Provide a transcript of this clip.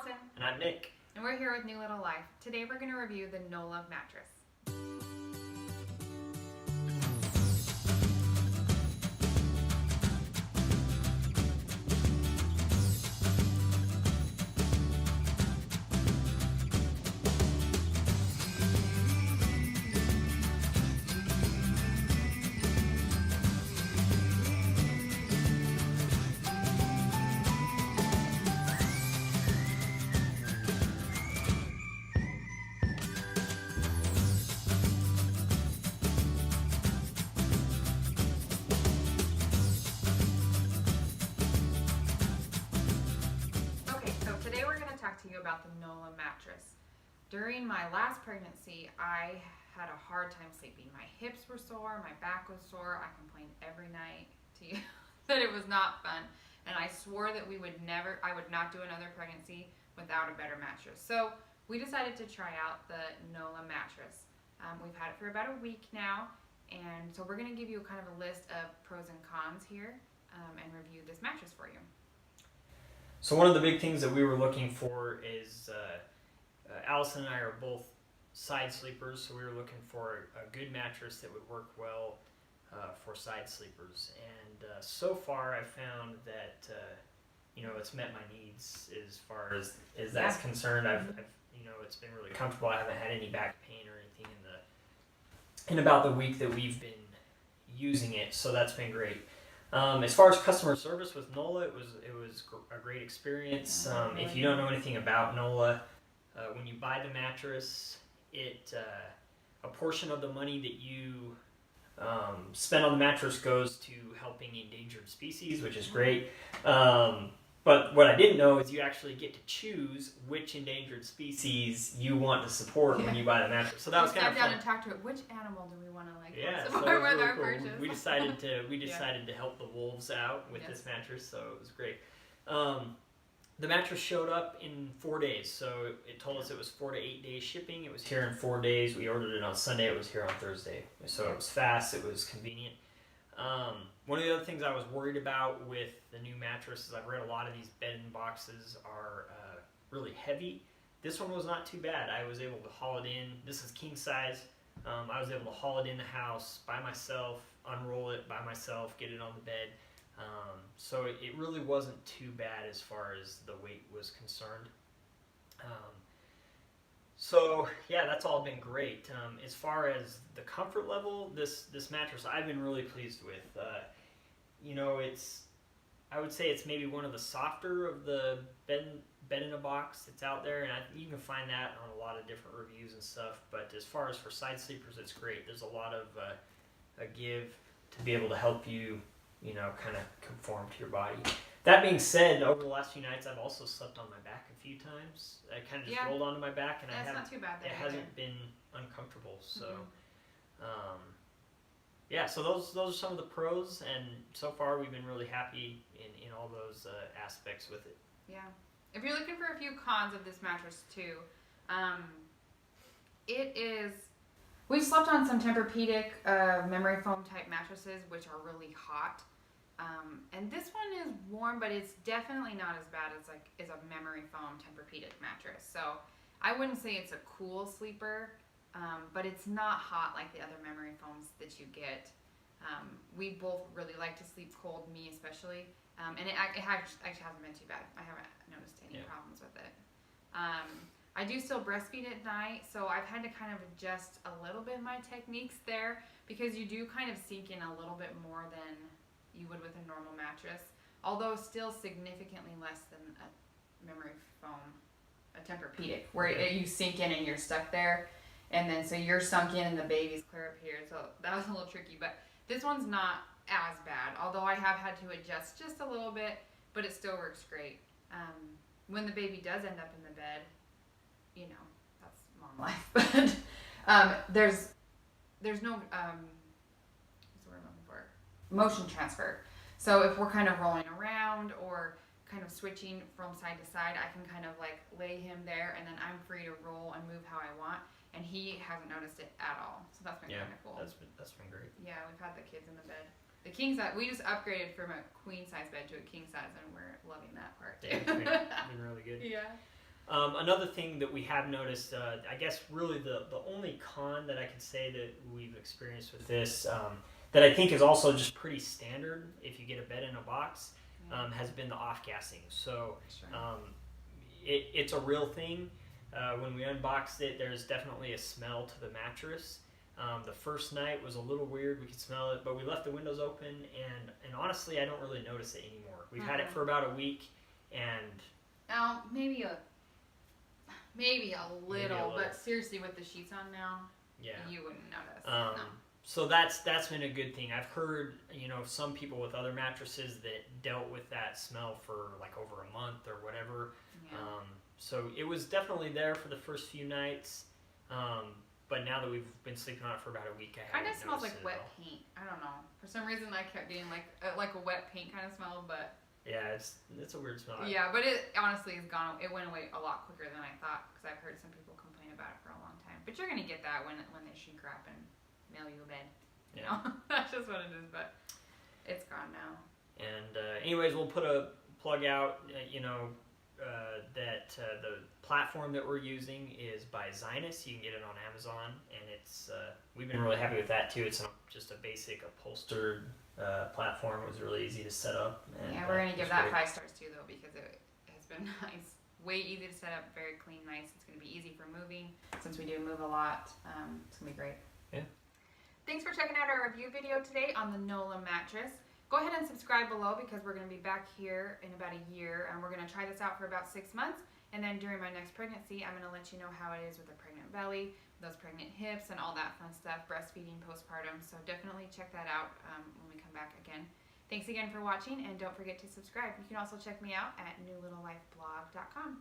Allison. And I'm Nick. And we're here with New Little Life. Today we're going to review the Nolah Mattress. Today we're going to talk to you about the Nolah Mattress. During my last pregnancy, I had a hard time sleeping. My hips were sore, my back was sore. I complained every night to you that it was not fun. And I swore that I would not do another pregnancy without a better mattress. So we decided to try out the Nolah Mattress. We've had it for about a week now. And so we're going to give you kind of a list of pros and cons here and review this mattress for you. So one of the big things that we were looking for is, Allison and I are both side sleepers, so we were looking for a good mattress that would work well for side sleepers. And so far I've found that, it's met my needs as far as that's concerned. I've it's been really comfortable. I haven't had any back pain or anything in about the week that we've been using it, so that's been great. As far as customer service with Nolah, it was a great experience. If you don't know anything about Nolah, when you buy the mattress, a portion of the money that you spend on the mattress goes to helping endangered species, which is great. But what I didn't know is you actually get to choose which endangered species you want to support when you buy the mattress. So that was kind of fun. Sat down and talked to it. Which animal do we want to support so with really our cool. purchase? We decided to help the wolves out with this mattress, so it was great. The mattress showed up in 4 days, so it told us it was 4 to 8 days shipping. It was here in 4 days. We ordered it on Sunday. It was here on Thursday, so it was fast. It was convenient. One of the other things I was worried about with the new mattress is I've read a lot of these bed-in boxes are really heavy. This one was not too bad. I was able to haul it in. This is king size. I was able to haul it in the house by myself, unroll it by myself, get it on the bed. So it really wasn't too bad as far as the weight was concerned. So yeah, that's all been great. As far as the comfort level, this mattress I've been really pleased with. I would say it's maybe one of the softer of the bed in a box that's out there, and you can find that on a lot of different reviews and stuff. But as far as for side sleepers, it's great. There's a lot of a give to be able to help you, kind of conform to your body. That being said, over the last few nights, I've also slept on my back a few times. I kind of just rolled onto my back, and not too bad. It hasn't been uncomfortable. So, so those are some of the pros, and so far we've been really happy in all those aspects with it. Yeah. If you're looking for a few cons of this mattress too, we've slept on some Tempur-Pedic memory foam type mattresses, which are really hot. And this one is warm, but it's definitely not as bad as a memory foam Tempur-Pedic mattress. So I wouldn't say it's a cool sleeper, but it's not hot like the other memory foams that you get. We both really like to sleep cold, me especially, and it actually hasn't been too bad. I haven't noticed any problems with it. I do still breastfeed at night, so I've had to kind of adjust a little bit my techniques there, because you do kind of sink in a little bit more than you would with a normal mattress, although still significantly less than a memory foam, a Tempur-Pedic, where you sink in and you're stuck there, and then so you're sunk in and the baby's clear up here. So that was a little tricky, but this one's not as bad, although I have had to adjust just a little bit, but it still works great. When the baby does end up in the bed, that's mom life, but there's no what's the word I'm looking for? Motion transfer. So if we're kind of rolling around or kind of switching from side to side, I can kind of like lay him there, and then I'm free to roll and move how I want, and he hasn't noticed it at all. So that's been kind of cool. That's been great. Yeah, we've had the kids in the bed. The king size, we just upgraded from a queen size bed to a king size, and we're loving that part too. Yeah, it's been really good. Yeah. Another thing that we have noticed, I guess really the only con that I can say that we've experienced with this, that I think is also just pretty standard if you get a bed in a box, has been the off-gassing. So Sure. it's a real thing. When we unboxed it, there's definitely a smell to the mattress. The first night was a little weird. We could smell it, but we left the windows open, and honestly, I don't really notice it anymore. We've had it for about a week, and Now, maybe a little, little. but seriously, with the sheets on now, yeah. you wouldn't notice. No. So that's been a good thing. I've heard, some people with other mattresses that dealt with that smell for like over a month or whatever. Yeah. So it was definitely there for the first few nights. But now that we've been sleeping on it for about a week, I kind haven't of smells like noticed it wet at all. paint. I don't know. For some reason, I kept getting like a wet paint kind of smell, but Yeah, it's a weird smell. yeah, but it honestly is gone. It went away a lot quicker than I thought because I've heard some people complain about it for a long time. But you're gonna get that when they shrink wrap and mail you a bed. You know, that's just what it is. But it's gone now. And anyways, we'll put a plug out. That the platform that we're using is by Zynus. You can get it on Amazon, and it's we've been really happy with that too. It's just a basic upholstered platform. It was really easy to set up. And, Yeah, we're gonna give it's that great. 5 stars too, though, because it has been nice. Way easy to set up, very clean, nice. It's gonna be easy for moving since we do move a lot. It's gonna be great. Yeah. Thanks for checking out our review video today on the Nolah Mattress. Go ahead and subscribe below because we're going to be back here in about a year and we're going to try this out for about 6 months. And then during my next pregnancy, I'm going to let you know how it is with a pregnant belly, those pregnant hips, and all that fun stuff, breastfeeding postpartum. So definitely check that out when we come back again. Thanks again for watching, and don't forget to subscribe. You can also check me out at newlittlelifeblog.com.